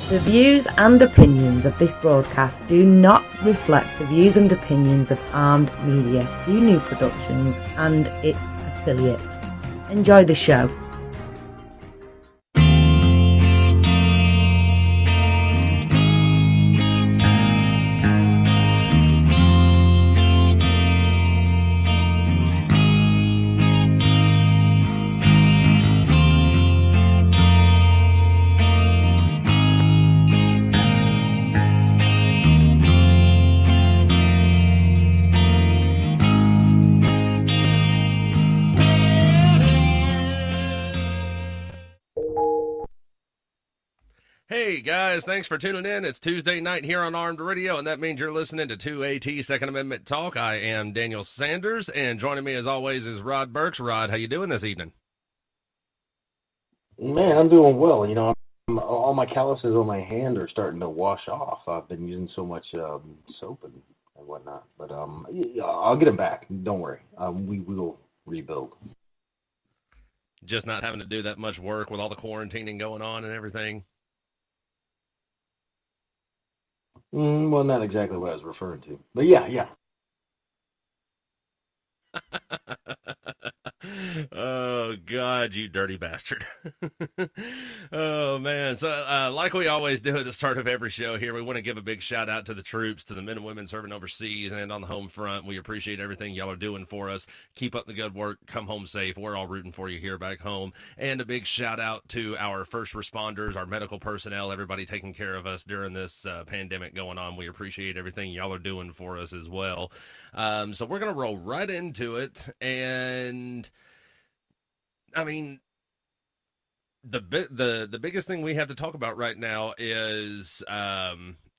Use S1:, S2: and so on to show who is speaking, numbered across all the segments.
S1: The views and opinions of this broadcast do not reflect the views and opinions of Armed Media, UNU Productions and its affiliates. Enjoy the show.
S2: Hey guys, thanks for tuning in. It's Tuesday night here on Armed Radio, and that means you're listening to 2AT Second Amendment Talk. I am Daniel Sanders, and joining me as always is Rod Burks. Rod, how you doing this evening?
S3: Man, I'm doing well. All my calluses on my hand are starting to wash off. I've been using so much soap and whatnot. But yeah, I'll get them back. Don't worry. We will rebuild.
S2: Just not having to do that much work with all the quarantining going on and everything.
S3: Well, not exactly what I was referring to. But yeah.
S2: Oh God, you dirty bastard. Oh man. So like we always do at the start of every show here, we want to give a big shout out to the troops, to the men and women serving overseas and on the home front. We appreciate everything y'all are doing for us. Keep up the good work. Come home safe. We're all rooting for you here back home. And a big shout out to our first responders, our medical personnel, everybody taking care of us during this pandemic going on. We appreciate everything y'all are doing for us as well. So we're going to roll right into it. And I mean, the biggest thing we have to talk about right now is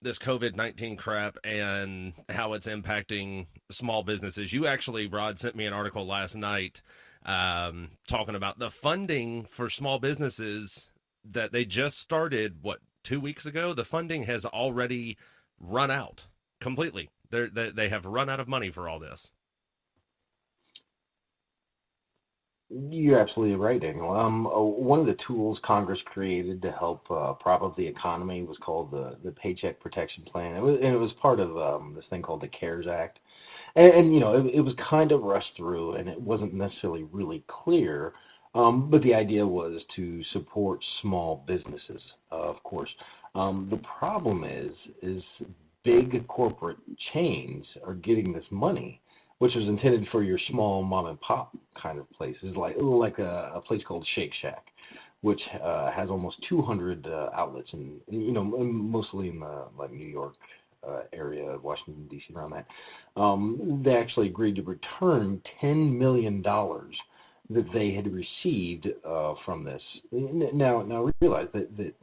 S2: this COVID-19 crap and how it's impacting small businesses. You actually, Rod, sent me an article last night talking about the funding for small businesses that they just started, 2 weeks ago? The funding has already run out completely. They have run out of money for all this.
S3: You're absolutely right, Daniel. One of the tools Congress created to help prop up the economy was called the Paycheck Protection Plan. It was part of this thing called the CARES Act. It was kind of rushed through, and it wasn't necessarily really clear. But the idea was to support small businesses, of course. The problem is big corporate chains are getting this money, which was intended for your small mom and pop kind of places, like a place called Shake Shack, which has almost 200 outlets, and mostly in the like New York area, Washington D.C. around that. They actually agreed to return $10 million that they had received from this. Now realize that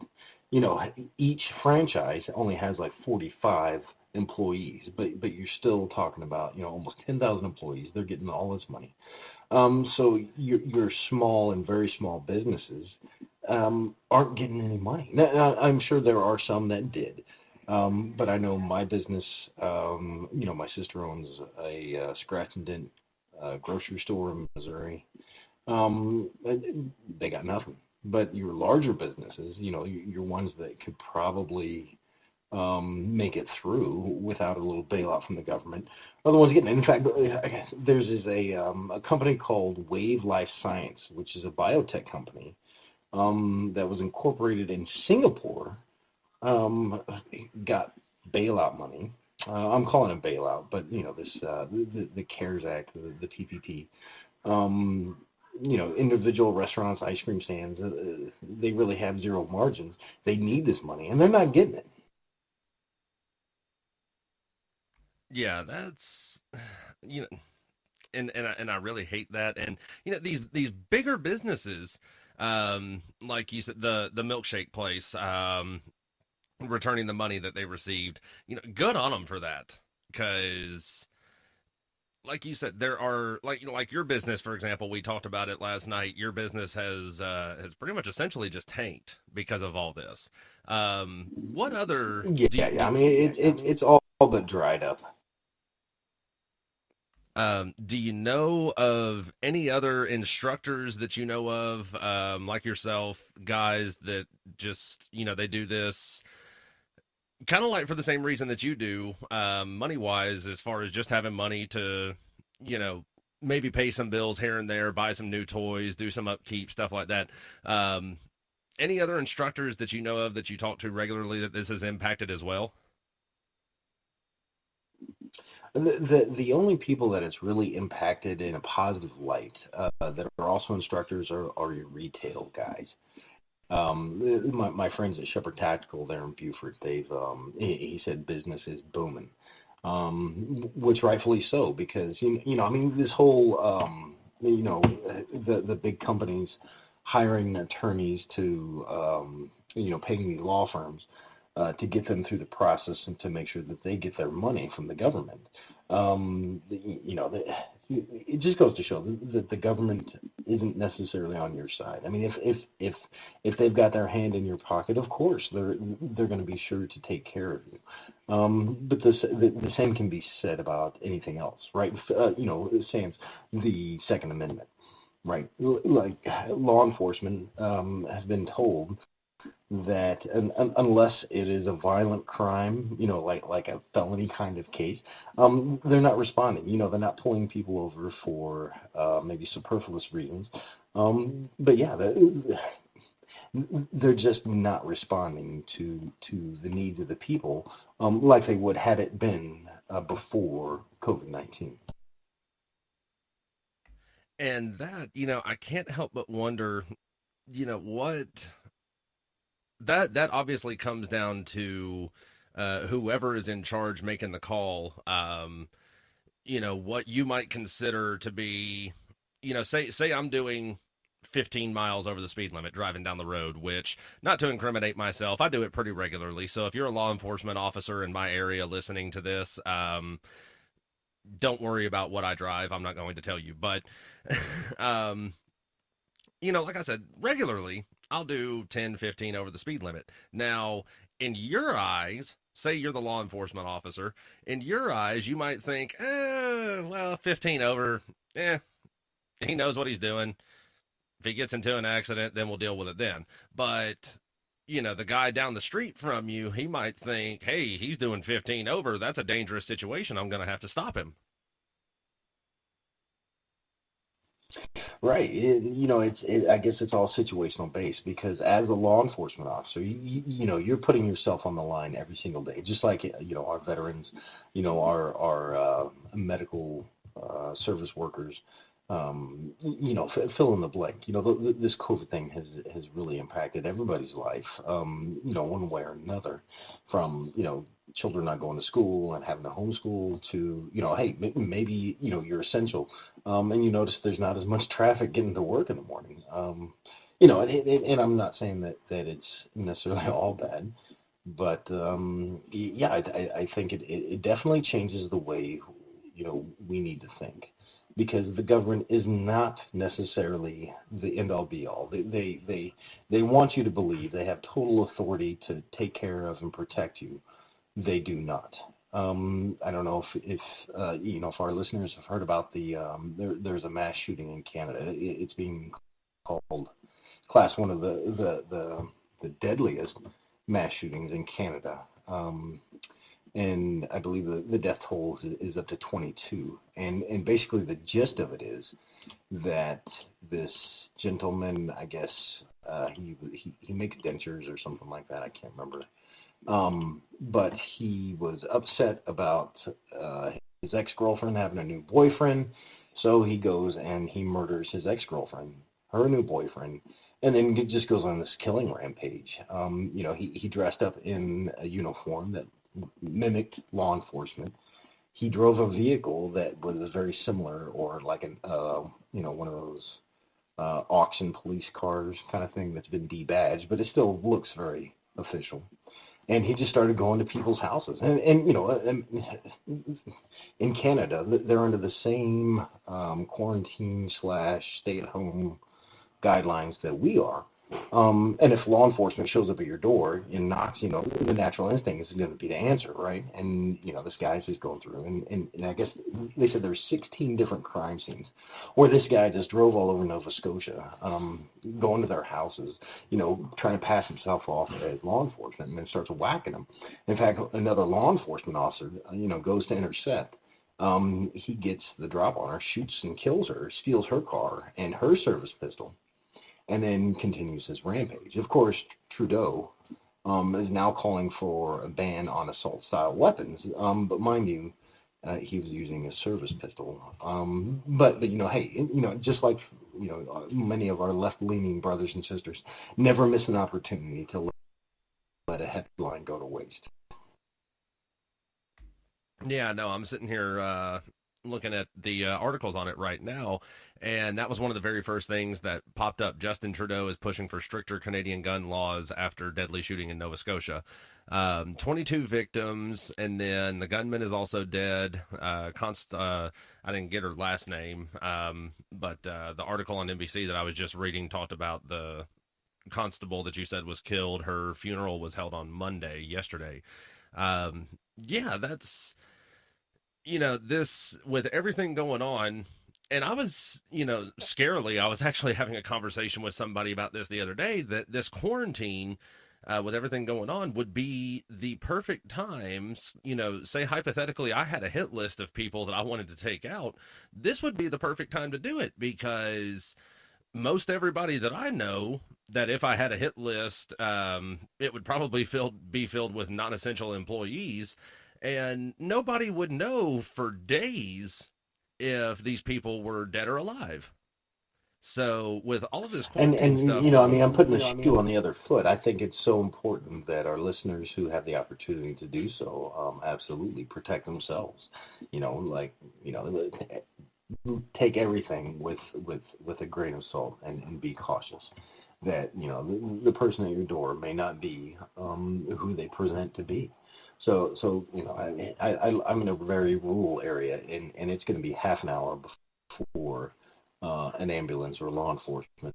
S3: each franchise only has like 45 employees, but you're still talking about almost 10,000 employees. They're getting all this money. So your small and very small businesses aren't getting any money. Now, I'm sure there are some that did. But I know my business, my sister owns a scratch and dent grocery store in Missouri. They got nothing. But your larger businesses, your ones that could probably make it through without a little bailout from the government are the ones getting it. In fact, there's a company called Wave Life Science, which is a biotech company that was incorporated in Singapore, got bailout money. I'm calling it bailout, but this the CARES Act, the PPP. Individual restaurants, ice cream stands, they really have zero margins. They need this money, and they're not getting it.
S2: Yeah, that's you know, and I really hate that. And these bigger businesses, like you said, the milkshake place, returning the money that they received. Good on them for that, because like you said, there are like your business, for example. We talked about it last night. Your business has pretty much essentially just tanked because of all this. What other
S3: Yeah,
S2: do
S3: yeah. I mean, it's all but dried up.
S2: Do you know of any other instructors that you know of, like yourself, guys that just, they do this kind of like for the same reason that you do, money wise, as far as just having money to, you know, maybe pay some bills here and there, buy some new toys, do some upkeep, stuff like that. Um, any other instructors that you know of that you talk to regularly that this has impacted as well?
S3: The only people that it's really impacted in a positive light that are also instructors are your retail guys. My friends at Shepherd Tactical there in Buford, he said business is booming, which rightfully so because I mean this whole the big companies hiring attorneys to paying these law firms to get them through the process and to make sure that they get their money from the government. It just goes to show that the government isn't necessarily on your side. I mean, if they've got their hand in your pocket, of course they're going to be sure to take care of you. But the same can be said about anything else, right? Sans the Second Amendment, right? Like law enforcement have been told that unless it is a violent crime, like a felony kind of case, they're not responding. They're not pulling people over for maybe superfluous reasons. But yeah, they're just not responding to the needs of the people like they would had it been before COVID-19.
S2: And that, I can't help but wonder, what that obviously comes down to whoever is in charge making the call. What you might consider to be, say I'm doing 15 miles over the speed limit driving down the road, which, not to incriminate myself, I do it pretty regularly. So if you're a law enforcement officer in my area listening to this, don't worry about what I drive. I'm not going to tell you. But, um, like I said, regularly, I'll do 10, 15 over the speed limit. Now, in your eyes, say you're the law enforcement officer, in your eyes, you might think, well, 15 over, he knows what he's doing. If he gets into an accident, then we'll deal with it then. But, the guy down the street from you, he might think, hey, he's doing 15 over. That's a dangerous situation. I'm going to have to stop him.
S3: Right. I guess it's all situational based because as the law enforcement officer, you're putting yourself on the line every single day, just like, our veterans, our medical service workers, fill in the blank. This COVID thing has really impacted everybody's life, one way or another, from, children not going to school and having to homeschool to, hey, maybe, you're essential, and you notice there's not as much traffic getting to work in the morning. And I'm not saying that it's necessarily all bad, but yeah, I think it definitely changes the way, we need to think because the government is not necessarily the end all be all. They want you to believe they have total authority to take care of and protect you. They do not. I don't know if our listeners have heard about there's a mass shooting in Canada. It's being called class one of the deadliest mass shootings in Canada. And I believe the death toll is up to 22. And basically the gist of it is that this gentleman, I guess, he makes dentures or something like that. I can't remember. But he was upset about his ex-girlfriend having a new boyfriend, so he goes and he murders his ex-girlfriend, her new boyfriend, and then just goes on this killing rampage. He dressed up in a uniform that mimicked law enforcement. He drove a vehicle that was very similar, or like one of those auction police cars kind of thing that's been debadged, but it still looks very official. And he just started going to people's houses, and in Canada, they're under the same quarantine / stay at home guidelines that we are. And if law enforcement shows up at your door and knocks, the natural instinct is going to be to answer, right? And, this guy's just going through. And I guess they said there's 16 different crime scenes where this guy just drove all over Nova Scotia, going to their houses, trying to pass himself off as law enforcement and then starts whacking them. In fact, another law enforcement officer, goes to intercept. He gets the drop on her, shoots and kills her, steals her car and her service pistol, and then continues his rampage. Of course, Trudeau is now calling for a ban on assault-style weapons, but mind you, he was using a service pistol. But hey, just like many of our left-leaning brothers and sisters, never miss an opportunity to let a headline go to waste.
S2: Yeah, no, I'm sitting here looking at the articles on it right now, and that was one of the very first things that popped up. Justin Trudeau is pushing for stricter Canadian gun laws after deadly shooting in Nova Scotia. 22 victims, and then the gunman is also dead. I didn't get her last name, but the article on NBC that I was just reading talked about the constable that you said was killed. Her funeral was held on yesterday. Yeah, that's this with everything going on. And I was, scarily, I was actually having a conversation with somebody about this the other day, that this quarantine, with everything going on, would be the perfect time. Say hypothetically, I had a hit list of people that I wanted to take out. This would be the perfect time to do it, because most everybody that I know, that if I had a hit list, it would probably be filled with non-essential employees, and nobody would know for days if these people were dead or alive. So with all of this quarantine stuff
S3: I
S2: going
S3: mean, I'm
S2: on,
S3: putting the shoe on the other foot. I think it's so important that our listeners who have the opportunity to do so, absolutely protect themselves. Like, take everything with a grain of salt, and be cautious that the person at your door may not be who they present to be. So I'm in a very rural area, and it's going to be half an hour before an ambulance or law enforcement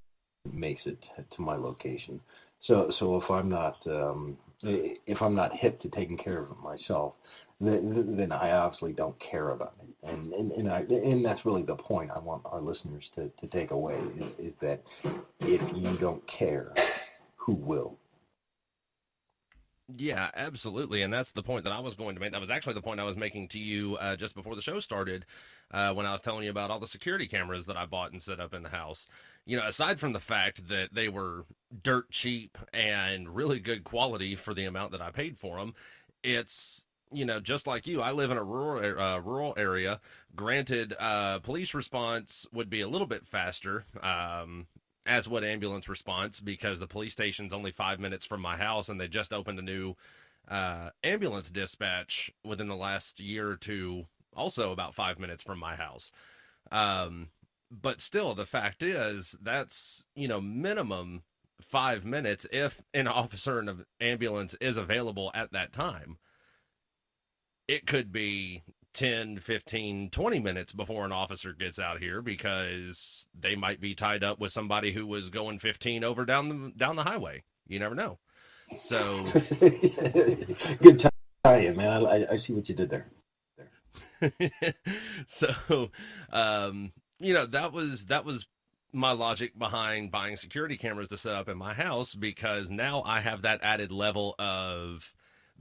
S3: makes it to my location. So if I'm not hip to taking care of it myself, then I obviously don't care about it. And that's really the point I want our listeners to take away, is that if you don't care, who will?
S2: yeah, absolutely. And that's the point that I was going to make. That was actually the point I was making to you just before the show started, when I was telling you about all the security cameras that I bought and set up in the house. Aside from the fact that they were dirt cheap and really good quality for the amount that I paid for them, it's, just like you, I live in a rural area. Granted, police response would be a little bit faster, as would ambulance response, because the police station's only 5 minutes from my house, and they just opened a new ambulance dispatch within the last year or two, also about 5 minutes from my house. But still, the fact is, that's, minimum 5 minutes if an officer in an ambulance is available at that time. It could be 10, 15, 20 minutes before an officer gets out here, because they might be tied up with somebody who was going 15 over down the highway. You never know. So
S3: Good tie-in, man. I see what you did there.
S2: so that was my logic behind buying security cameras to set up in my house, because now I have that added level of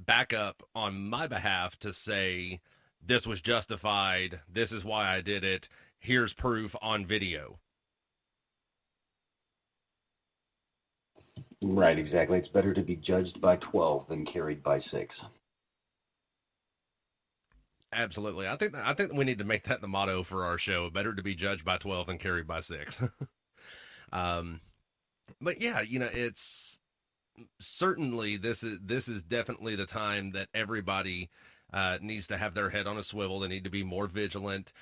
S2: backup on my behalf to say, this was justified, this is why I did it, here's proof on video.
S3: Right, exactly. It's better to be judged by 12 than carried by 6.
S2: Absolutely. I think we need to make that the motto for our show. Better to be judged by 12 than carried by 6. um, but yeah, it's certainly, this is definitely the time that everybody needs to have their head on a swivel. They need to be more vigilant.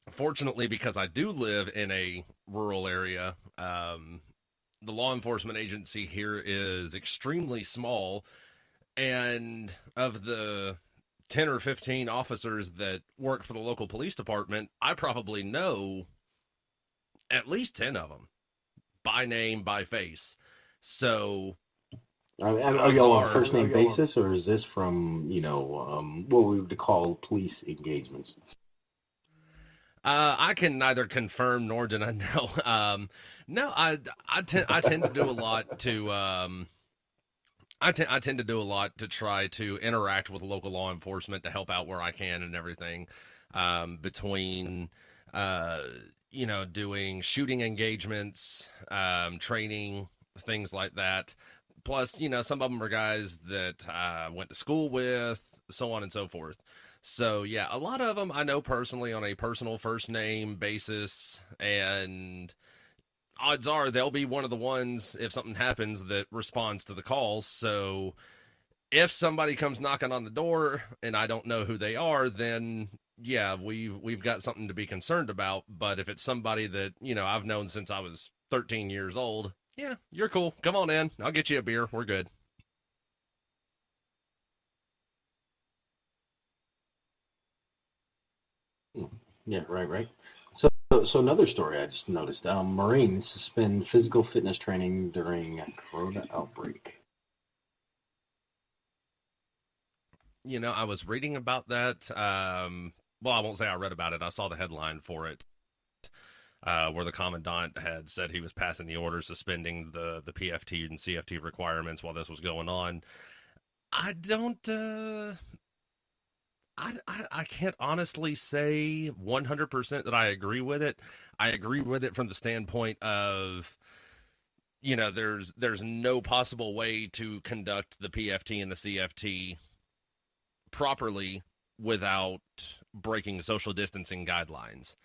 S2: Fortunately, because I do live in a rural area, the law enforcement agency here is extremely small, and of the 10 or 15 officers that work for the local police department, I probably know at least 10 of them. by name, by face. So
S3: Are
S2: odds
S3: y'all on a
S2: are,
S3: first name basis, or is this from what we would call police engagements?
S2: I can neither confirm nor deny. No, no, I tend to do a lot to I tend to do a lot to try to interact with local law enforcement to help out where I can and everything. Between uh, doing shooting engagements, training, things like that. Plus, some of them are guys that I went to school with, so on and so forth. So yeah, a lot of them I know personally on a personal first name basis, and odds are they'll be one of the ones if something happens that responds to the calls. So if somebody comes knocking on the door and I don't know who they are, then yeah, we've got something to be concerned about. But if it's somebody that I've known since I was 13 years old, yeah, you're cool. Come on in. I'll get you a beer. We're good.
S3: Yeah, right. So another story I just noticed: Marines suspend physical fitness training during Corona outbreak.
S2: I was reading about that. Well, I won't say I read about it. I saw the headline for it, where the commandant had said he was passing the order suspending the PFT and CFT requirements while this was going on. I don't. I can't honestly say 100% that I agree with it. I agree with it from the standpoint of there's no possible way to conduct the PFT and the CFT properly without breaking social distancing guidelines.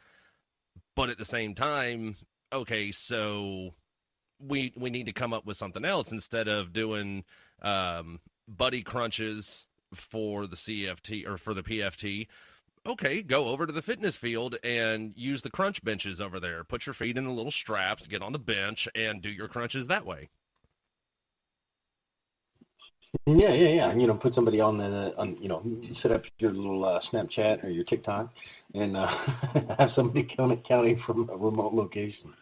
S2: But at the same time, okay, so we need to come up with something else instead of doing buddy crunches for the CFT or for the PFT. Okay, go over to the fitness field and use the crunch benches over there. Put your feet in the little straps, get on the bench, and do your crunches that way.
S3: Yeah. Put somebody set up your little Snapchat or your TikTok, and have somebody counting from a remote location.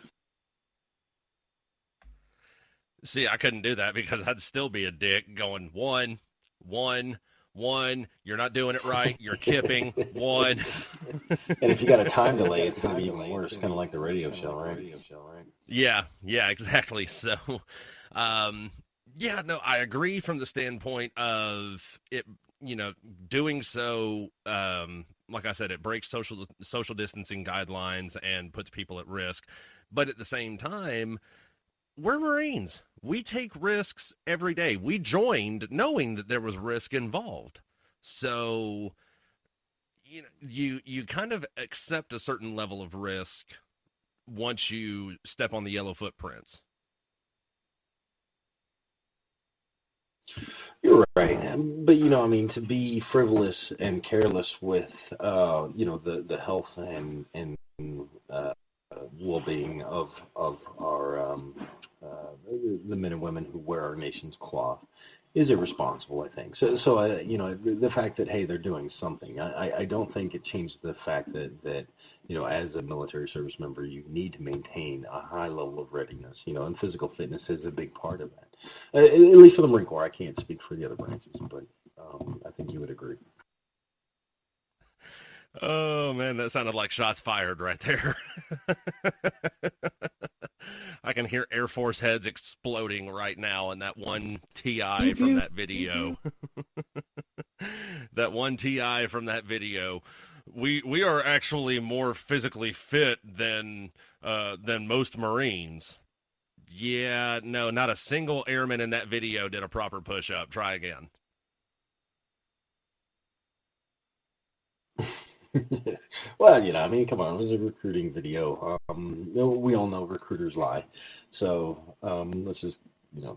S2: See, I couldn't do that because I'd still be a dick going one, one, one. You're not doing it right. You're kipping one.
S3: And if you got a time delay, it's going to be even worse, kind of like the radio show, right?
S2: Yeah, exactly. So, yeah, no, I agree from the standpoint of it, doing so, like I said, it breaks social distancing guidelines and puts people at risk. But at the same time, we're Marines. We take risks every day. We joined knowing that there was risk involved. So, you kind of accept a certain level of risk once you step on the yellow footprints.
S3: You're right, but to be frivolous and careless with the health and well-being of our the men and women who wear our nation's cloth is irresponsible, I think. The fact that, hey, they're doing something, I don't think it changed the fact that as a military service member, you need to maintain a high level of readiness, and physical fitness is a big part of that. At least for the Marine Corps. I can't speak for the other branches, but I think you would agree.
S2: Oh man, that sounded like shots fired right there. I can hear Air Force heads exploding right now in that one TI from that video. That one TI from that video. We are actually more physically fit than most Marines. Yeah, no, not a single airman in that video did a proper push-up. Try again.
S3: Well, come on, it was a recruiting video. We all know recruiters lie. So let's just,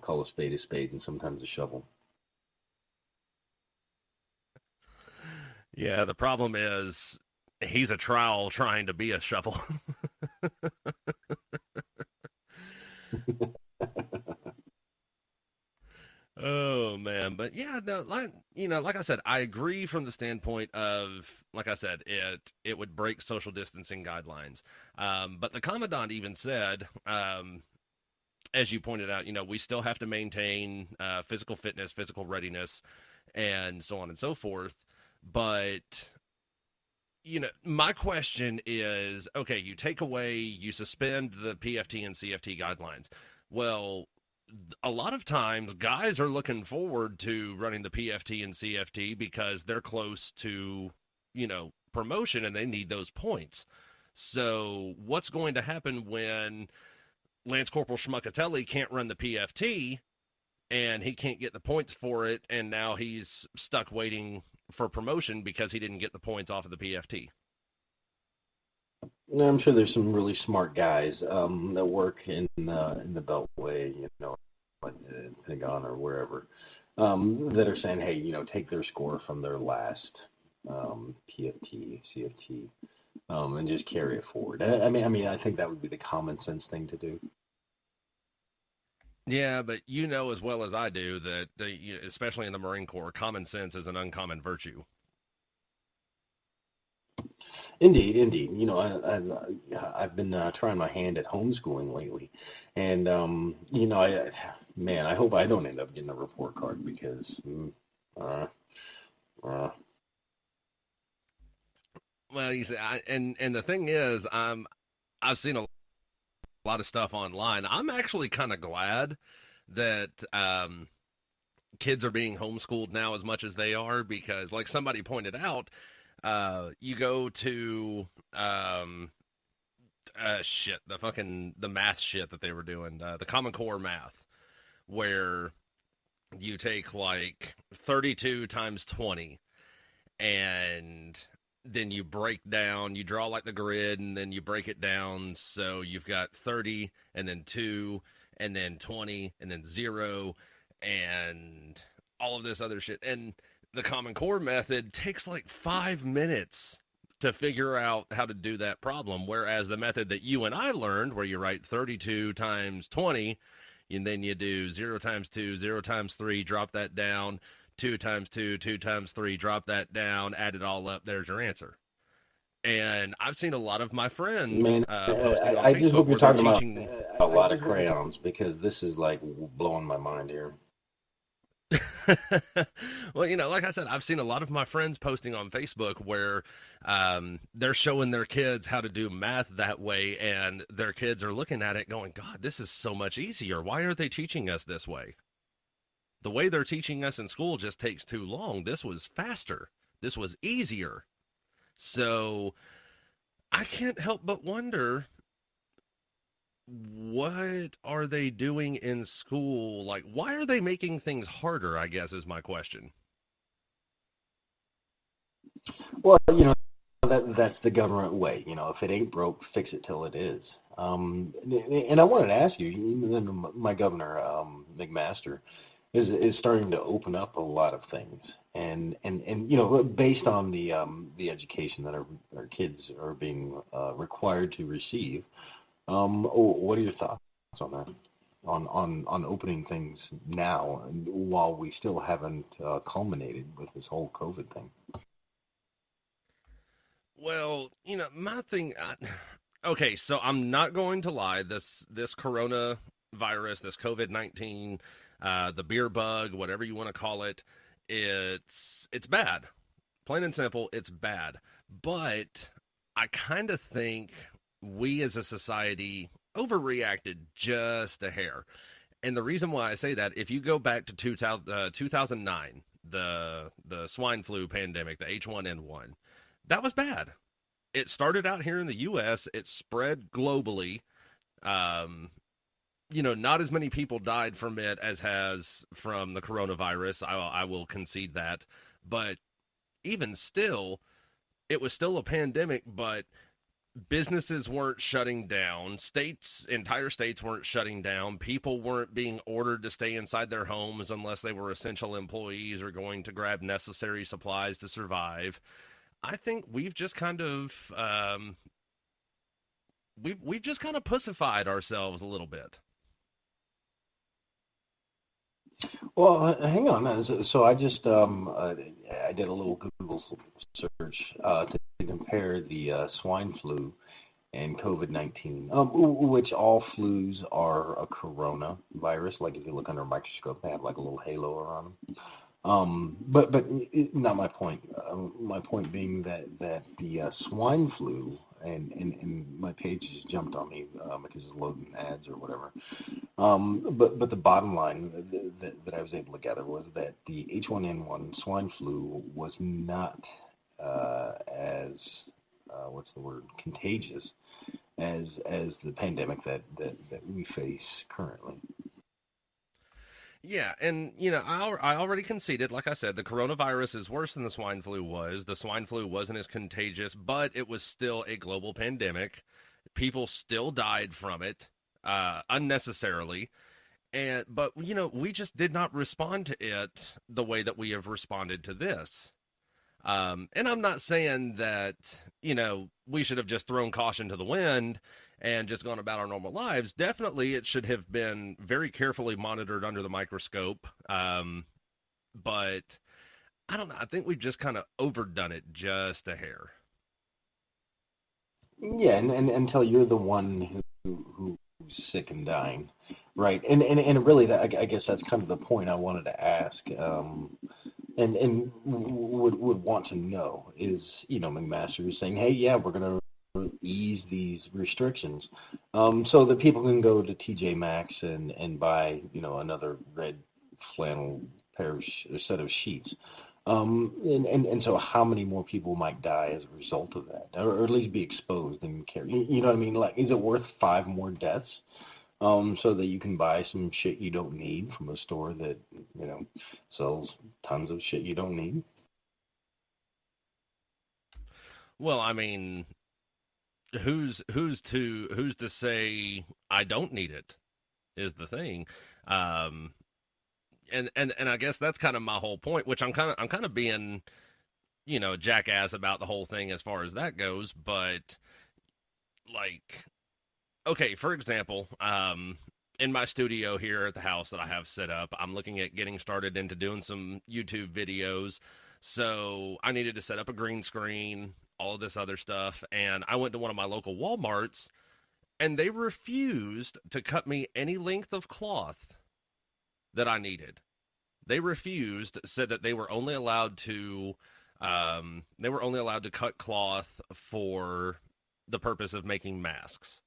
S3: call a spade, and sometimes a shovel.
S2: Yeah, the problem is he's a trowel trying to be a shovel. Oh man, but yeah, no, like I said, I agree from the standpoint of, like I said, it would break social distancing guidelines. But the commandant even said, as you pointed out, we still have to maintain physical fitness, physical readiness, and so on and so forth. But, my question is, okay, you suspend the PFT and CFT guidelines. Well, a lot of times guys are looking forward to running the PFT and CFT because they're close to, promotion and they need those points. So what's going to happen when Lance Corporal Schmuckatelli can't run the PFT and he can't get the points for it, and now he's stuck waiting for promotion because he didn't get the points off of the PFT?
S3: I'm sure there's some really smart guys that work in the Beltway, like the Pentagon or wherever, that are saying, hey, take their score from their last PFT, CFT, and just carry it forward. I think that would be the common sense thing to do.
S2: Yeah, but you know as well as I do that, especially in the Marine Corps, common sense is an uncommon virtue.
S3: Indeed, indeed. I've been trying my hand at homeschooling lately, and I hope I don't end up getting a report card because, uh, uh,
S2: Well, you see, and the thing is, I've seen a lot of stuff online. I'm actually kind of glad that kids are being homeschooled now as much as they are, because, like somebody pointed out, you go to the math shit that they were doing, the Common Core math, where you take like 32 times 20 and then you draw like the grid, and then you break it down. So you've got 30 and then 2 and then 20 and then 0 and all of this other shit. And the Common Core method takes like 5 minutes to figure out how to do that problem. Whereas the method that you and I learned, where you write 32 times 20, and then you do 0 times 2, 0 times 3, drop that down, 2 times 2, 2 times 3, drop that down, add it all up, there's your answer. And I've seen a lot of my friends
S3: man,
S2: posting on
S3: I just
S2: Facebook
S3: hope you're
S2: where they're
S3: talking about
S2: teaching.
S3: a lot of crayons, because this is like blowing my mind here.
S2: Well, like I said, I've seen a lot of my friends posting on Facebook where they're showing their kids how to do math that way, and their kids are looking at it going, God, this is so much easier. Why are they teaching us this way? The way they're teaching us in school just takes too long. This was faster. This was easier. So I can't help but wonder, what are they doing in school? Like, why are they making things harder, I guess, is my question.
S3: Well, that's the government way. If it ain't broke, fix it till it is. And I wanted to ask you, my governor, McMaster, is starting to open up a lot of things, and based on the education that our kids are being required to receive. What are your thoughts on that? On opening things now, while we still haven't culminated with this whole COVID thing?
S2: Well, my thing. Okay, so I'm not going to lie. This coronavirus, this COVID-19, the beer bug, whatever you want to call it, it's bad. Plain and simple, it's bad. But I kind of think we as a society overreacted just a hair. And the reason why I say that, if you go back to 2009, the swine flu pandemic, the H1N1, that was bad. It started out here in the U.S., it spread globally. Not as many people died from it as has from the coronavirus. I will concede that. But even still, it was still a pandemic, but businesses weren't shutting down. Entire states weren't shutting down. People weren't being ordered to stay inside their homes unless they were essential employees or going to grab necessary supplies to survive. I think we've just kind of we've just kind of pussified ourselves a little bit.
S3: Well, hang on. So I just I did a little Google search to compare the swine flu and COVID-19, which all flus are a coronavirus. Like if you look under a microscope, they have like a little halo around them. But not my point. My point being that the swine flu, and my page just jumped on me because it's loading ads or whatever. But the bottom line that I was able to gather was that the H1N1 swine flu was not as what's the word, contagious as the pandemic that we face currently.
S2: Yeah, and I already conceded, like I said, the coronavirus is worse than the swine flu was. The swine flu wasn't as contagious, but it was still a global pandemic. People still died from it unnecessarily. But we just did not respond to it the way that we have responded to this. And I'm not saying that, we should have just thrown caution to the wind and just gone about our normal lives. Definitely, it should have been very carefully monitored under the microscope. But I don't know. I think we've just kind of overdone it just a hair.
S3: Yeah, and until you're the one who's sick and dying, right? And really, I guess that's kind of the point I wanted to ask. And would want to know is, McMaster is saying, hey, yeah, we're going to ease these restrictions, so that people can go to TJ Maxx and buy, another red flannel set of sheets. And so how many more people might die as a result of that, or at least be exposed and carry, you know what I mean? Like, is it worth 5 more deaths? So that you can buy some shit you don't need from a store that, sells tons of shit you don't need.
S2: Well, I mean, who's to say I don't need it is the thing. Um, and I guess that's kind of my whole point, which I'm kind of being, a jackass about the whole thing as far as that goes, but like, okay, for example, in my studio here at the house that I have set up, I'm looking at getting started into doing some YouTube videos. So I needed to set up a green screen, all of this other stuff, and I went to one of my local Walmarts, and they refused to cut me any length of cloth that I needed. They refused, said that they were only allowed to cut cloth for the purpose of making masks.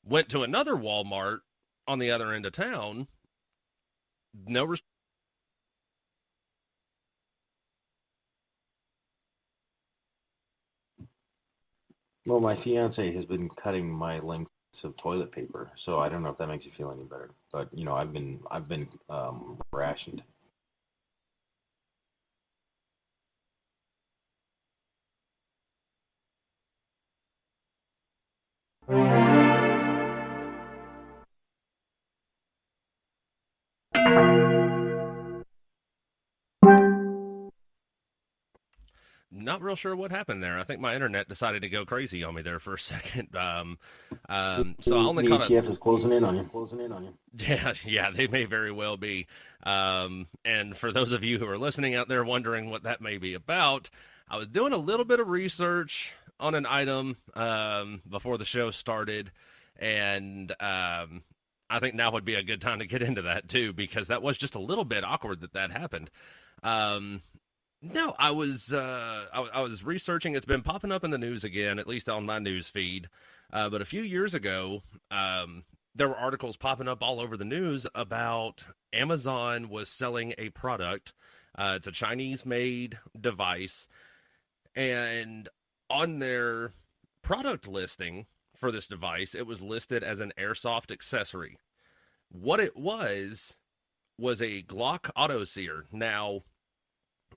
S2: Went to another Walmart on the other end of town. No.
S3: Well, my fiance has been cutting my lengths of toilet paper, so I don't know if that makes you feel any better. But I've been rationed.
S2: Not real sure what happened there. I think my internet decided to go crazy on me there for a second. So I only
S3: The
S2: caught a
S3: ATF is closing in on you. Closing in on you.
S2: yeah, they may very well be. And for those of you who are listening out there wondering what that may be about, I was doing a little bit of research on an item before the show started, and I think now would be a good time to get into that too, because that was just a little bit awkward that happened. Um, no, I was researching. It's been popping up in the news again, at least on my news feed. But a few years ago, there were articles popping up all over the news about Amazon was selling a product. It's a Chinese-made device, and on their product listing for this device, it was listed as an airsoft accessory. What it was a Glock auto sear. Now,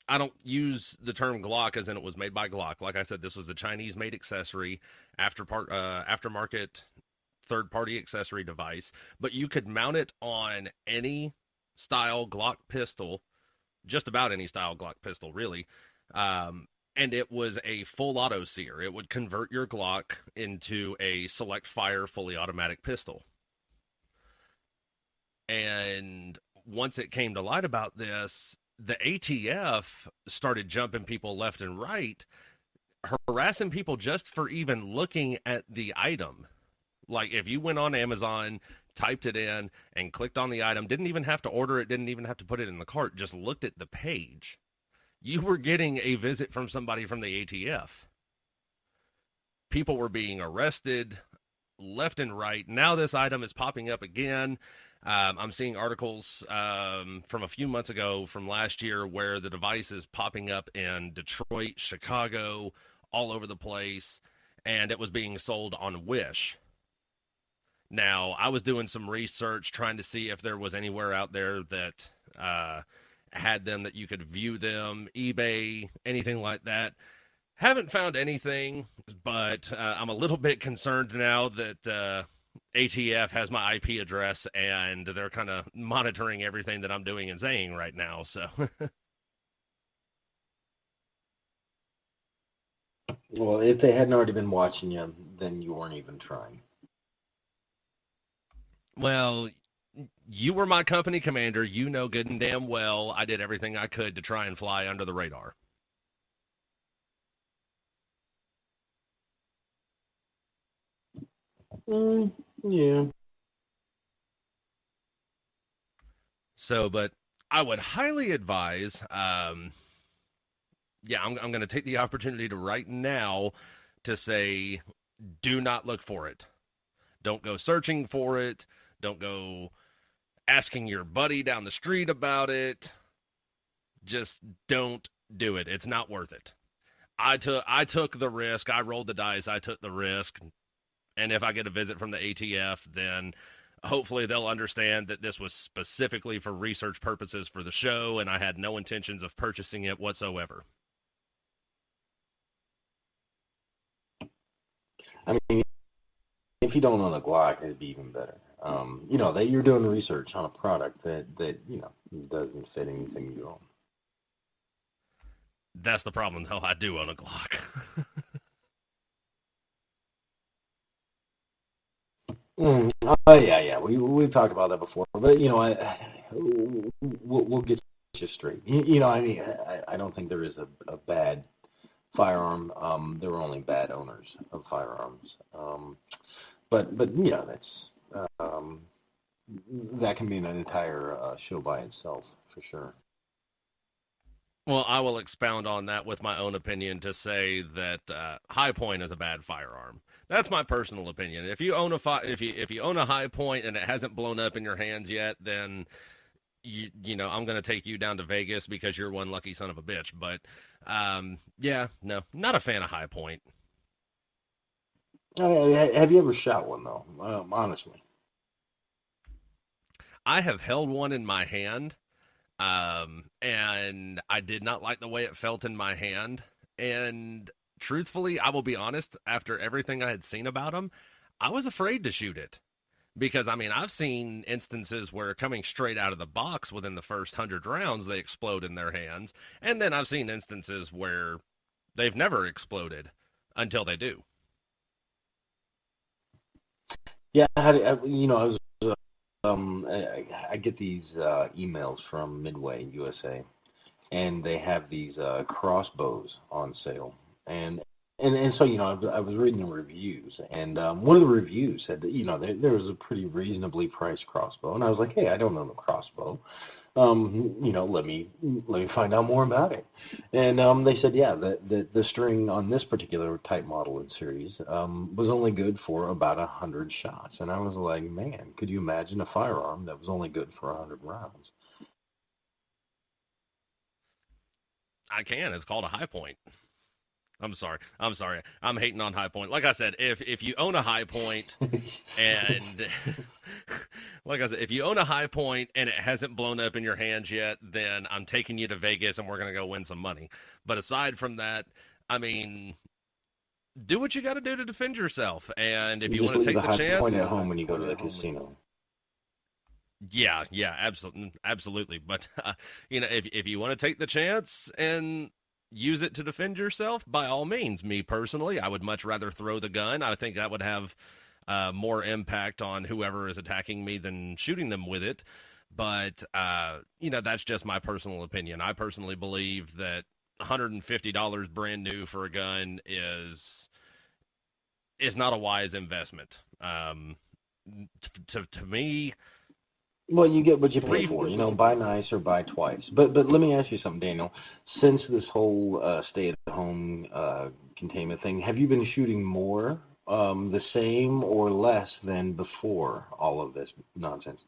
S2: I don't use the term Glock as in it was made by Glock. Like I said, this was a Chinese-made accessory, aftermarket third-party accessory device. But you could mount it on any style Glock pistol, just about any style Glock pistol, really. And it was a full auto sear. It would convert your Glock into a select fire fully automatic pistol. And once it came to light about this, the ATF started jumping people left and right harassing people just for even looking at the item. Like if you went on Amazon, typed it in, and clicked on the item, didn't even have to order it, didn't even have to put it in the cart, just looked at the page, you were getting a visit from somebody from the ATF. People were being arrested left and right. Now this item is popping up again. I'm seeing articles from a few months ago from last year where the device is popping up in Detroit, Chicago, all over the place, and it was being sold on Wish. Now, I was doing some research trying to see if there was anywhere out there that had them that you could view them, eBay, anything like that. Haven't found anything, but I'm a little bit concerned now that ATF has my IP address and they're kind of monitoring everything that I'm doing and saying right now. So,
S3: Well, if they hadn't already been watching you, then you weren't even trying.
S2: well, you were my company commander. You know good and damn well I did everything I could to try and fly under the radar.
S3: Yeah.
S2: So, but I would highly advise, I'm going to take the opportunity to right now to say, do not look for it. Don't go searching for it. Don't go asking your buddy down the street about it. Just don't do it. It's not worth it. I took the risk. I rolled the dice. I took the risk. And if I get a visit from the ATF, then hopefully they'll understand that this was specifically for research purposes for the show, and I had no intentions of purchasing it whatsoever.
S3: I mean, if you don't own a Glock, it'd be even better. That you're doing research on a product that doesn't fit anything you own.
S2: That's the problem, though. I do own a Glock.
S3: Yeah. We've talked about that before, but we'll get you straight. I don't think there is a bad firearm. There are only bad owners of firearms. But that's that can be an entire show by itself for sure.
S2: Well, I will expound on that with my own opinion to say that High Point is a bad firearm. That's my personal opinion. If you own if you own a High Point and it hasn't blown up in your hands yet, then I'm going to take you down to Vegas because you're one lucky son of a bitch. But no, not a fan of High Point.
S3: Have you ever shot one though? Honestly,
S2: I have held one in my hand. And I did not like the way it felt in my hand. And truthfully, I will be honest, after everything I had seen about them, I was afraid to shoot it. Because, I've seen instances where coming straight out of the box within the first 100 rounds, they explode in their hands. And then I've seen instances where they've never exploded until they do.
S3: Yeah, I was. I get these emails from Midway USA, and they have these crossbows on sale, and so I was reading the reviews, and one of the reviews said that there was a pretty reasonably priced crossbow, and I was like, hey, I don't own a crossbow, let me find out more about it, and they said the string on this particular type model and series was only good for about 100 shots, and I was like, man, could you imagine a firearm that was only good for 100 rounds?
S2: I can. It's called a High Point. I'm sorry. I'm hating on High Point. Like I said, if you own a High Point and like I said, if you own a High Point and it hasn't blown up in your hands yet, then I'm taking you to Vegas and we're going to go win some money. But aside from that, do what you got to do to defend yourself. And if you want to take the chance,
S3: High Point at home when you go to the casino.
S2: Yeah, absolutely. But if you want to take the chance and use it to defend yourself, by all means. Me personally, I would much rather throw the gun. I think that would have more impact on whoever is attacking me than shooting them with it. But, that's just my personal opinion. I personally believe that $150 brand new for a gun is not a wise investment. To me,
S3: Well, you get what you pay
S2: three.
S3: for. Buy nice or buy twice. But let me ask you something, Daniel. Since this whole stay-at-home containment thing, have you been shooting more, the same, or less than before all of this nonsense?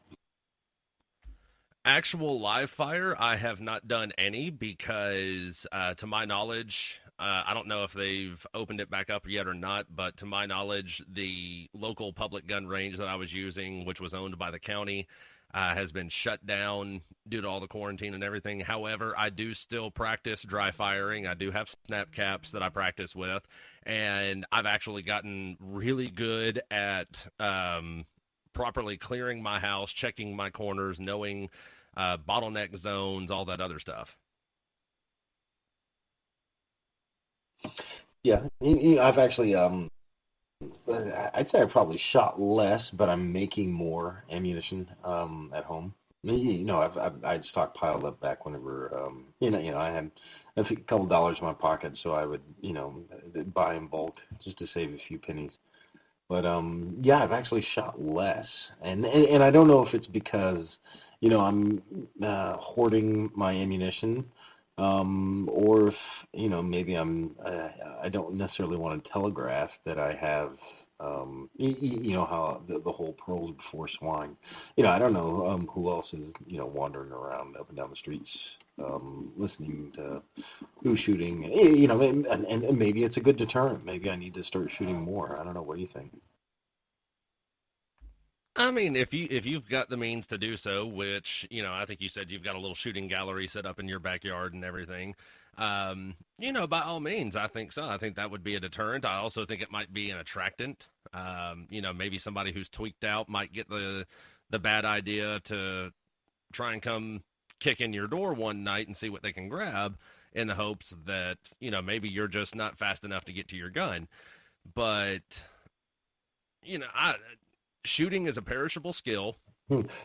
S2: Actual live fire, I have not done any because, to my knowledge, I don't know if they've opened it back up yet or not, but to my knowledge, the local public gun range that I was using, which was owned by the county, has been shut down due to all the quarantine and everything. However, I do still practice dry firing. I do have snap caps that I practice with, and I've actually gotten really good at properly clearing my house, checking my corners, knowing bottleneck zones, all that other stuff.
S3: Yeah, I've actually, I'd say I probably shot less, but I'm making more ammunition at home. I'd stockpiled up back whenever, I had a couple dollars in my pocket, so I would, buy in bulk just to save a few pennies. But yeah, I've actually shot less, and I don't know if it's because I'm hoarding my ammunition, or if maybe I don't necessarily want to telegraph that I have. How the whole pearls before swine. I don't know who else is wandering around up and down the streets, listening to who's shooting. And maybe it's a good deterrent. Maybe I need to start shooting more. I don't know. What do you think?
S2: I mean, if you've got the means to do so, which I think you said you've got a little shooting gallery set up in your backyard and everything. By all means, I think so. I think that would be a deterrent. I also think it might be an attractant. Maybe somebody who's tweaked out might get the bad idea to try and come kick in your door one night and see what they can grab, in the hopes that maybe you're just not fast enough to get to your gun. But I shooting is a perishable skill,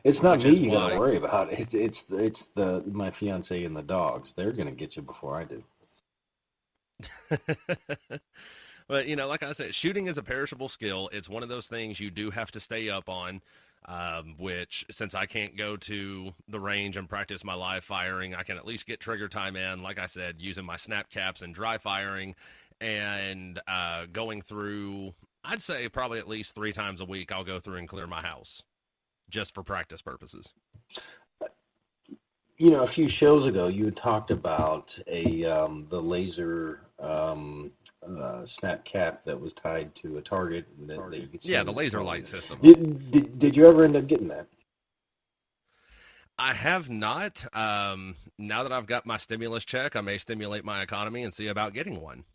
S3: It's not
S2: which
S3: me
S2: is
S3: you got to
S2: why.
S3: worry about. It's the my fiance and the dogs. They're gonna get you before I do.
S2: But like I said, shooting is a perishable skill. It's one of those things you do have to stay up on. Which, since I can't go to the range and practice my live firing, I can at least get trigger time in. Like I said, using my snap caps and dry firing, and going through. I'd say probably at least 3 times a week. I'll go through and clear my house just for practice purposes.
S3: A few shows ago, you had talked about the laser snap cap that was tied to a target that you could see
S2: Yeah,
S3: on
S2: the
S3: your
S2: laser
S3: phone.
S2: light system.
S3: Did you ever end up getting that?
S2: I have not. Now that I've got my stimulus check, I may stimulate my economy and see about getting one.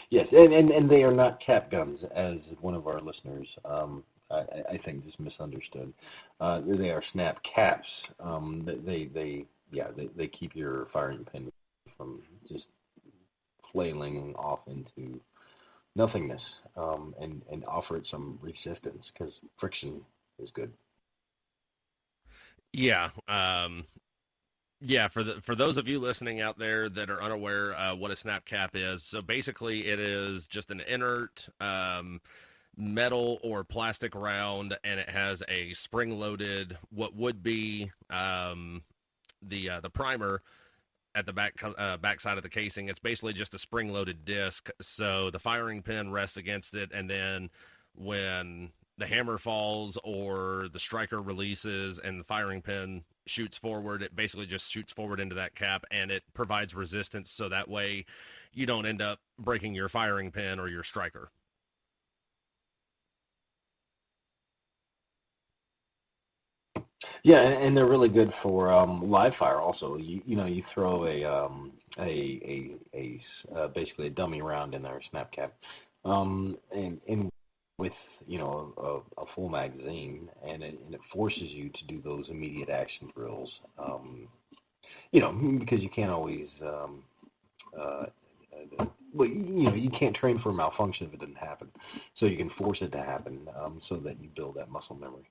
S3: Yes, and they are not cap guns, as one of our listeners, I think, just misunderstood. They are snap caps. They keep your firing pin from just flailing off into nothingness, and offer it some resistance because friction is good.
S2: Yeah. Yeah, for those of you listening out there that are unaware what a snap cap is, so basically it is just an inert metal or plastic round, and it has a spring-loaded, what would be the primer at the back side of the casing. It's basically just a spring-loaded disc, so the firing pin rests against it, and then when the hammer falls or the striker releases and the firing pin shoots forward, it basically just shoots forward into that cap, and it provides resistance, so that way you don't end up breaking your firing pin or your striker.
S3: Yeah, and they're really good for live fire. Also, you throw basically a dummy round in there, snap cap, and with a full magazine, and it forces you to do those immediate action drills. Because you can't always well, you can't train for a malfunction if it didn't happen, so you can force it to happen, so that you build that muscle memory.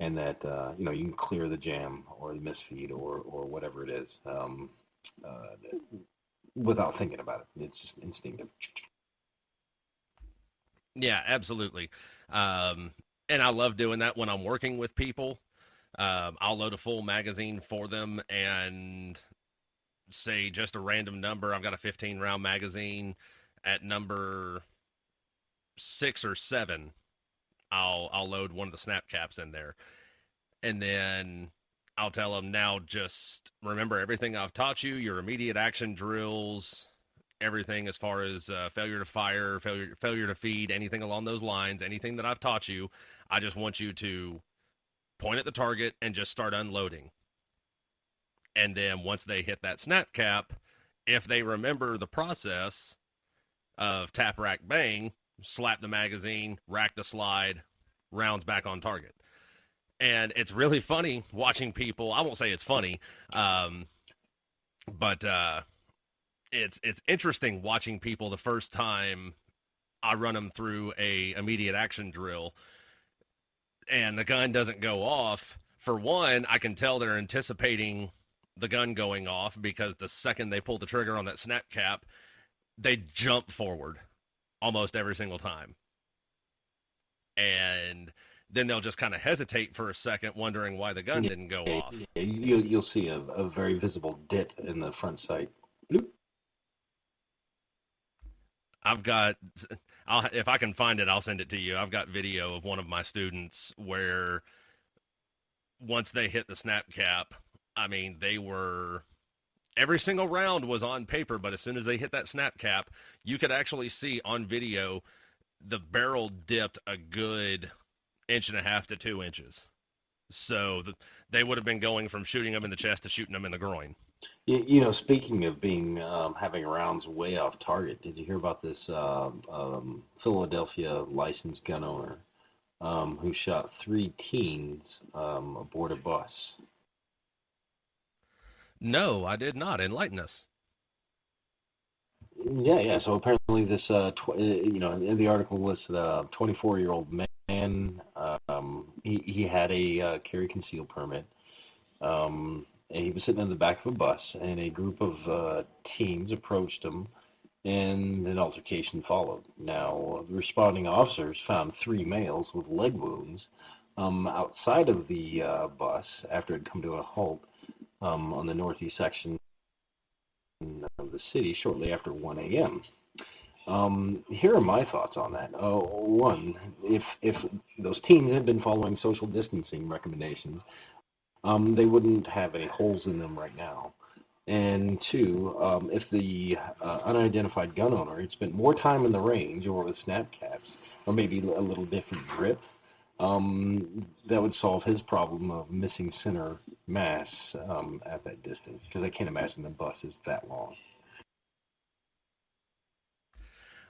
S3: and that you can clear the jam or the misfeed or whatever it is uh, without thinking about it. It's just instinctive.
S2: Yeah, absolutely. Um, and I love doing that when I'm working with people. I'll load a full magazine for them and say just a random number. I've got a 15 round magazine at number 6 or 7. I'll load one of the snap caps in there, and then I'll tell them, now just remember everything I've taught you, your immediate action drills, everything as far as failure to fire, failure to feed, anything along those lines, anything that I've taught you. I just want you to point at the target and just start unloading. And then once they hit that snap cap, if they remember the process of tap, rack, bang, slap the magazine, rack the slide, rounds back on target. And it's really funny watching people. I won't say it's funny, but it's interesting watching people the first time I run them through a immediate action drill, and the gun doesn't go off. For one, I can tell they're anticipating the gun going off because the second they pull the trigger on that snap cap, they jump forward almost every single time. And then they'll just kind of hesitate for a second, wondering why the gun didn't go off.
S3: Yeah, you'll see a very visible dip in the front sight. Bloop.
S2: I've got, if I can find it, I'll send it to you. I've got video of one of my students where once they hit the snap cap, I mean, every single round was on paper, but as soon as they hit that snap cap, you could actually see on video the barrel dipped a good 1.5 to 2 inches. So they would have been going from shooting them in the chest to shooting them in the groin.
S3: Speaking of having rounds way off target, did you hear about this Philadelphia licensed gun owner who shot 3 teens aboard a bus?
S2: No, I did not. Enlighten us.
S3: Yeah. So apparently, this, in the article listed a 24-year-old man. He had a carry conceal permit. And he was sitting in the back of a bus, and a group of teens approached him, and an altercation followed. Now, the responding officers found 3 males with leg wounds outside of the bus after it had come to a halt on the northeast section of the city shortly after 1 a.m. Here are my thoughts on that. One, if those teens had been following social distancing recommendations, they wouldn't have any holes in them right now. And 2, if the unidentified gun owner had spent more time in the range or with snap caps, or maybe a little different grip, that would solve his problem of missing center mass at that distance, because I can't imagine the bus is that long.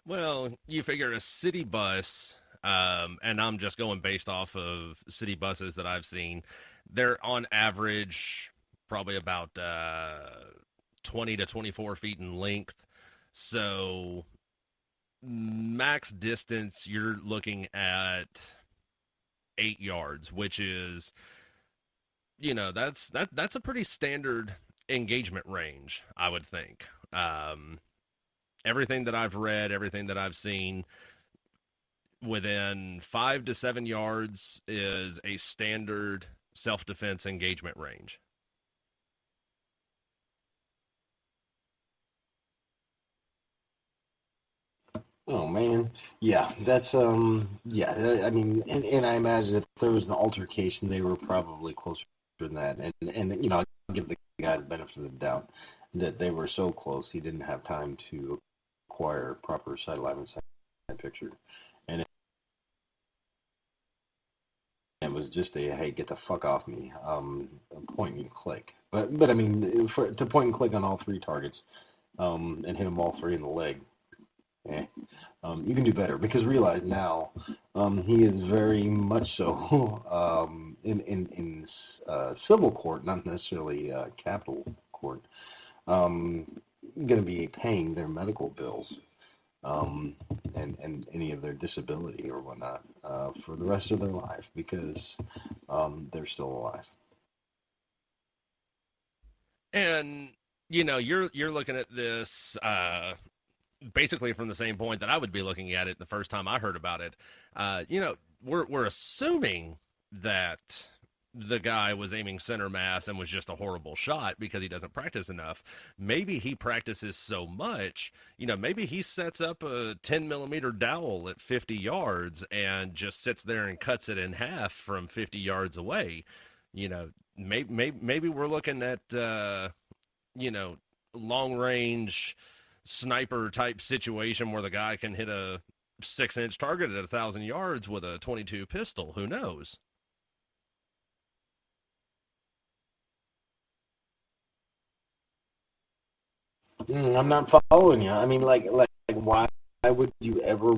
S2: Well, you figure a city bus, and I'm just going based off of city buses that I've seen, they're on average probably about 20 to 24 feet in length. So max distance, you're looking at 8 yards, which is, that's a pretty standard engagement range, I would think. Everything that I've read, everything that I've seen, within 5 to 7 yards is a standard self-defense engagement range.
S3: Oh man, yeah, that's yeah. I mean, and I imagine if there was an altercation, they were probably closer than that. And I'll give the guy the benefit of the doubt that they were so close he didn't have time to acquire proper sight alignment, sight picture, and it was just a hey, get the fuck off me, point and click. But I mean, to point and click on all 3 targets, and hit them all 3 in the leg. You can do better, because realize now he is very much so in civil court, not necessarily capital court, going to be paying their medical bills and any of their disability or whatnot for the rest of their life, because they're still alive.
S2: And you're looking at this basically from the same point that I would be looking at it the first time I heard about it. We're assuming that the guy was aiming center mass and was just a horrible shot because he doesn't practice enough. Maybe he practices so much, maybe he sets up a 10 millimeter dowel at 50 yards and just sits there and cuts it in half from 50 yards away. Maybe we're looking at, long range sniper type situation where the guy can hit a 6-inch target at 1,000 yards with a 22 pistol. Who knows?
S3: I'm not following you. I mean, like, why would you ever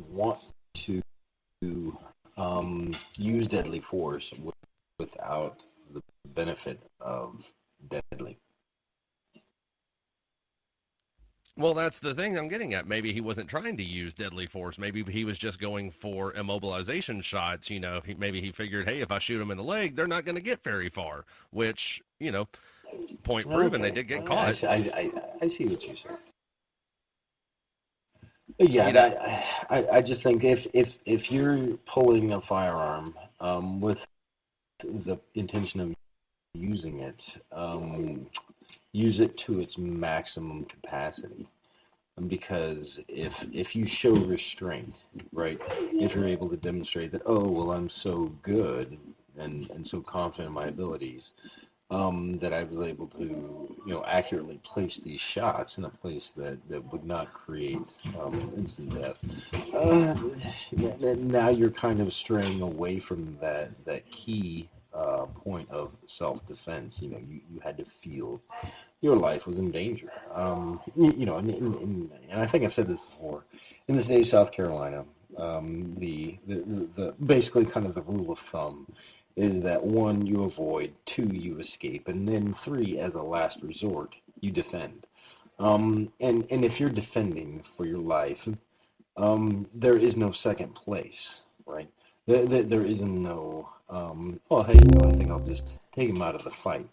S3: want to use deadly force without the benefit of deadly?
S2: Well, that's the thing I'm getting at. Maybe he wasn't trying to use deadly force. Maybe he was just going for immobilization shots. Maybe he figured, hey, if I shoot him in the leg, they're not going to get very far. Which, point proven, they did get caught.
S3: I see what you're saying. Yeah, I just think if you're pulling a firearm with the intention of using it, use it to its maximum capacity. Because if you show restraint, right, if you're able to demonstrate that, oh, well, I'm so good and so confident in my abilities, that I was able to, accurately place these shots in a place that would not create instant death. Now you're kind of straying away from that key point of self-defense. You had to feel your life was in danger. And I think I've said this before. In the state of South Carolina, the basically kind of the rule of thumb is that 1, you avoid, 2, you escape, and then 3, as a last resort, you defend. And if you're defending for your life, there is no second place, right? There is no, oh, hey, I think I'll just take him out of the fight.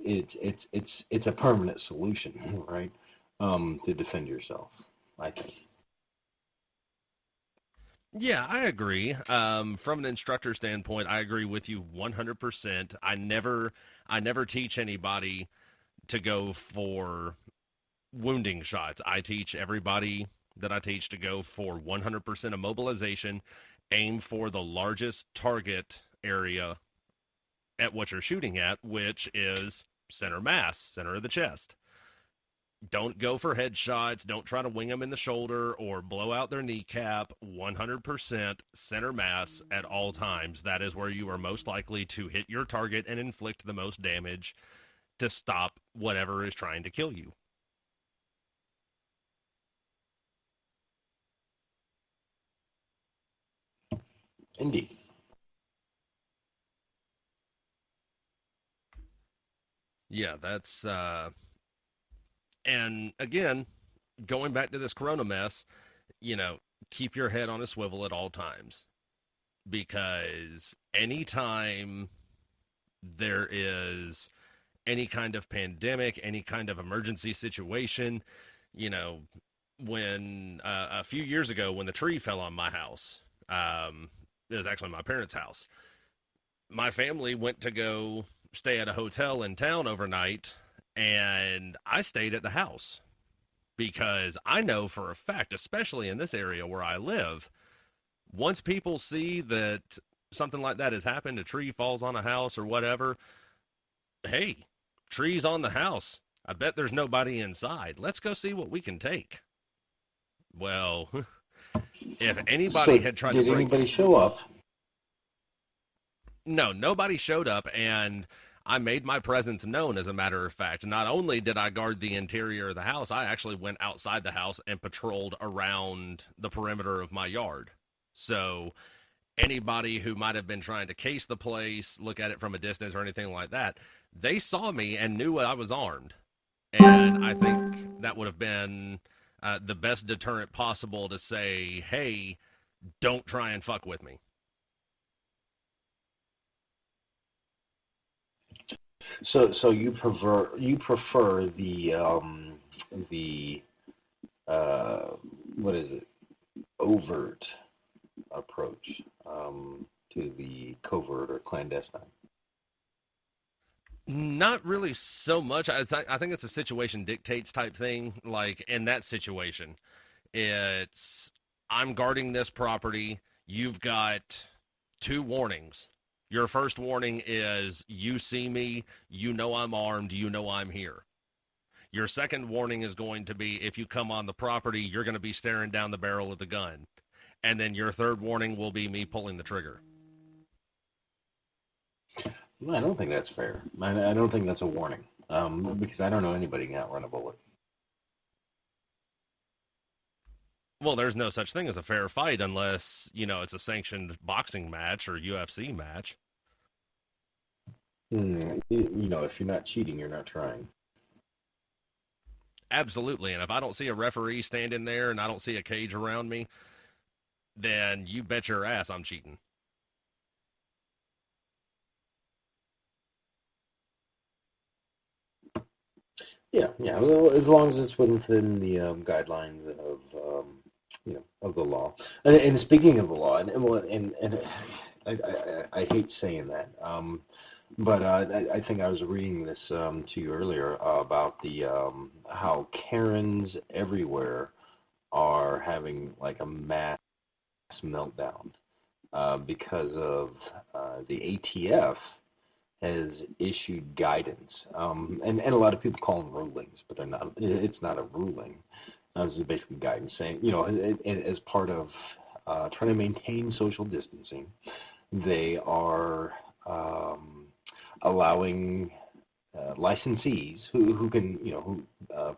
S3: It's a permanent solution, right? To defend yourself, I think.
S2: Yeah, I agree. From an instructor standpoint, I agree with you 100%. I never teach anybody to go for wounding shots. I teach everybody that I teach to go for 100% immobilization, aim for the largest target area at what you're shooting at, which is center mass, center of the chest. Don't go for headshots. Don't try to wing them in the shoulder or blow out their kneecap. 100% center mass at all times. That is where you are most likely to hit your target and inflict the most damage to stop whatever is trying to kill you.
S3: Indeed.
S2: Yeah, that's and again, going back to this corona mess, keep your head on a swivel at all times, because anytime there is any kind of pandemic, any kind of emergency situation, when a few years ago when the tree fell on my house, it was actually my parents' house. My family went to go stay at a hotel in town overnight, and I stayed at the house because I know for a fact, especially in this area where I live, once people see that something like that has happened, a tree falls on a house or whatever, hey, tree's on the house. I bet there's nobody inside. Let's go see what we can take. Well, if anybody had tried to break...
S3: Did anybody show up?
S2: No, nobody showed up, and I made my presence known, as a matter of fact. Not only did I guard the interior of the house, I actually went outside the house and patrolled around the perimeter of my yard. So anybody who might have been trying to case the place, look at it from a distance or anything like that, they saw me and knew I was armed. And I think that would have been the best deterrent possible to say, hey, don't try and fuck with me.
S3: So you prefer the uh, what is it, overt approach to the covert or clandestine.
S2: Not really so much. I think it's a situation dictates type thing. Like in that situation, it's I'm guarding this property. You've got two warnings. Your first warning is you see me, you know I'm armed, you know I'm here. Your second warning is going to be if you come on the property, you're going to be staring down the barrel of the gun. And then your third warning will be me pulling the trigger.
S3: No, I don't think that's fair. I don't think that's a warning because I don't know anybody can outrun a bullet.
S2: Well, there's no such thing as a fair fight unless, it's a sanctioned boxing match or UFC match.
S3: If you're not cheating, you're not trying.
S2: Absolutely. And if I don't see a referee standing there and I don't see a cage around me, then you bet your ass I'm cheating.
S3: Yeah. Well, as long as it's within the guidelines of the law. And speaking of the law, and I hate saying that, but I think I was reading this to you earlier about the how Karens everywhere are having like a mass meltdown because of the ATF has issued guidance, and a lot of people call them rulings, but they're not. It's not a ruling. This is basically guidance saying, as part of trying to maintain social distancing, they are allowing licensees who can,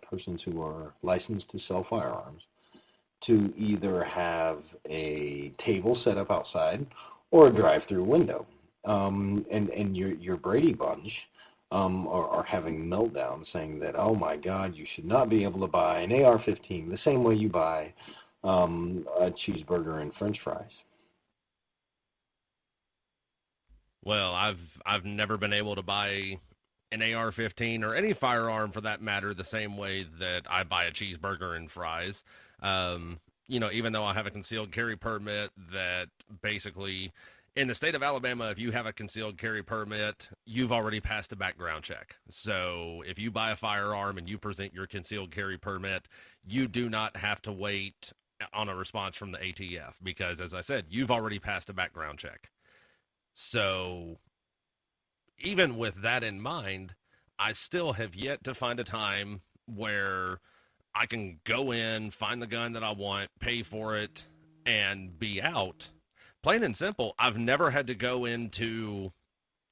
S3: persons who are licensed to sell firearms to either have a table set up outside or a drive-through window. And your Brady Bunch are having meltdowns saying that, oh my God, you should not be able to buy an AR-15 the same way you buy a cheeseburger and French fries.
S2: Well, I've never been able to buy an AR-15 or any firearm for that matter the same way that I buy a cheeseburger and fries. Even though I have a concealed carry permit that basically in the state of Alabama, if you have a concealed carry permit, you've already passed a background check. So if you buy a firearm and you present your concealed carry permit, you do not have to wait on a response from the ATF because, as I said, you've already passed a background check. So even with that in mind, I still have yet to find a time where I can go in, find the gun that I want, pay for it, and be out. Plain and simple, I've never gone into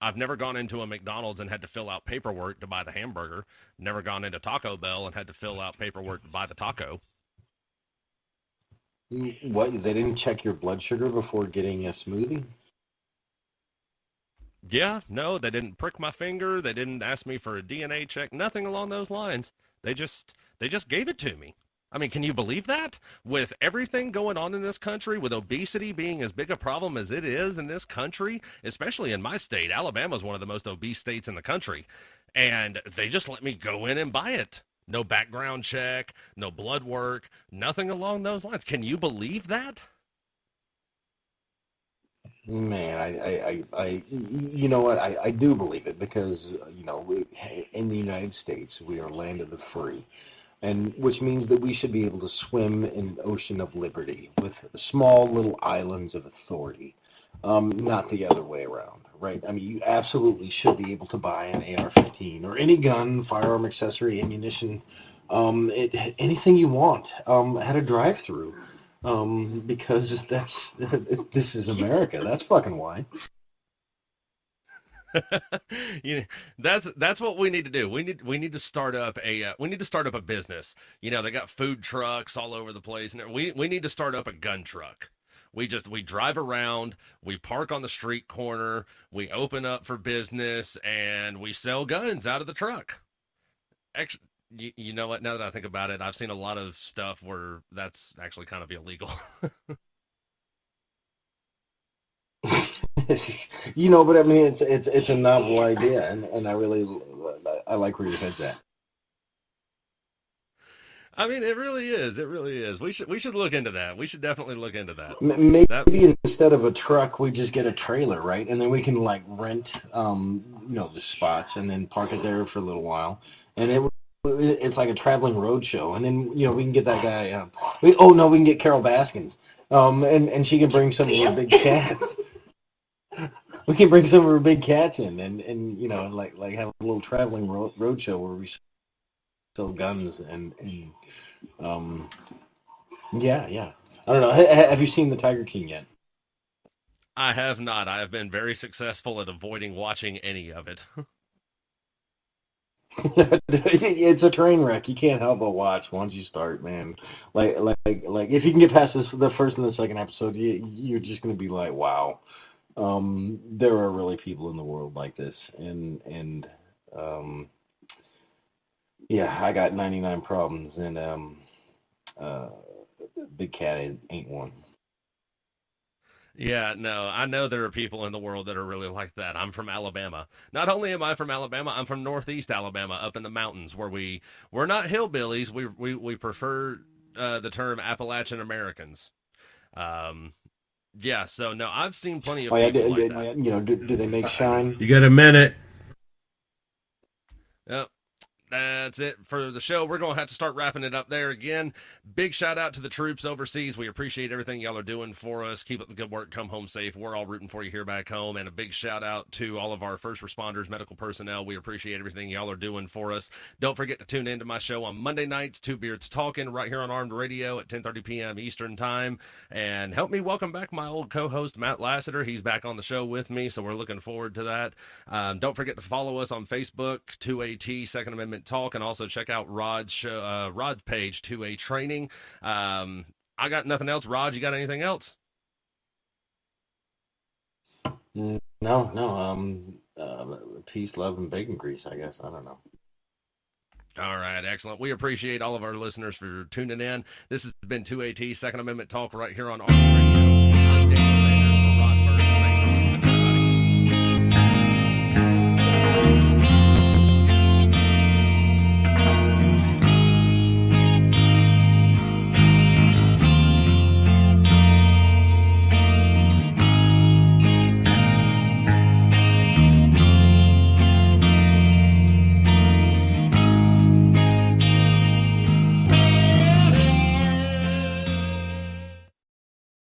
S2: a McDonald's and had to fill out paperwork to buy the hamburger. Never gone into Taco Bell and had to fill out paperwork to buy the taco.
S3: What? They didn't check your blood sugar before getting a smoothie?
S2: Yeah, no, they didn't prick my finger. They didn't ask me for a DNA check. Nothing along those lines. They just gave it to me. I mean, can you believe that? With everything going on in this country, with obesity being as big a problem as it is in this country, especially in my state, Alabama is one of the most obese states in the country, and they just let me go in and buy it. No background check, no blood work, nothing along those lines. Can you believe that?
S3: Man, you know what? I do believe it because, in the United States, we are land of the free, and which means that we should be able to swim in an ocean of liberty with small little islands of authority, not the other way around, right? I mean, you absolutely should be able to buy an AR-15 or any gun, firearm, accessory, ammunition, anything you want, at a drive-through. Because this is America. That's fucking why.
S2: That's what we need to do. We need to start up a business. They got food trucks all over the place, and we need to start up a gun truck. We drive around, we park on the street corner, we open up for business, and we sell guns out of the truck. Actually, you know what? Now that I think about it, I've seen a lot of stuff where that's actually kind of illegal.
S3: But I mean, it's a novel idea, and I like where your head's at.
S2: I mean, it really is. It really is. We should look into that. We should definitely look into that. That
S3: Maybe instead of a truck, we just get a trailer, right? And then we can like rent, the spots and then park it there for a little while, and it's like a traveling road show. And then we can get that guy. Oh no, we can get Carol Baskins, and she can bring some of her big cats. We can bring some of her big cats in, and like have a little traveling road show where we sell guns and yeah. I don't know. Have you seen the Tiger King yet?
S2: I have not. I have been very successful at avoiding watching any of it.
S3: It's a train wreck. You can't help but watch once you start, man. Like if you can get past the first and the second episode, you're just gonna be like, wow. There are really people in the world like this, and um, yeah, I got 99 problems, and uh, Big Cat ain't one.
S2: Yeah, no, I know there are people in the world that are really like that. I'm from Alabama. Not only am I from Alabama, I'm from Northeast Alabama, up in the mountains, where we're not hillbillies. We prefer the term Appalachian Americans. Um, yeah, so no, I've seen plenty of
S3: Oh yeah,
S2: people like that.
S3: do they make shine?
S4: You got a minute?
S2: Yep. That's it for the show. We're going to have to start wrapping it up there again. Big shout out to the troops overseas. We appreciate everything y'all are doing for us. Keep up the good work. Come home safe. We're all rooting for you here back home. And a big shout out to all of our first responders, medical personnel. We appreciate everything y'all are doing for us. Don't forget to tune into my show on Monday nights, Two Beards Talking, right here on Armed Radio at 10:30 p.m. Eastern Time. And help me welcome back my old co-host, Matt Lassiter. He's back on the show with me, so we're looking forward to that. Don't forget to follow us on Facebook, 2AT, Second Amendment Talk, and also check out Rod's show, Rod's page, 2A Training. I got nothing else. Rod, you got anything else?
S3: No. Peace, love, and bacon grease. I guess I don't know.
S2: All right, excellent. We appreciate all of our listeners for tuning in. This has been 2AT, Second Amendment Talk, right here on Armed Radio.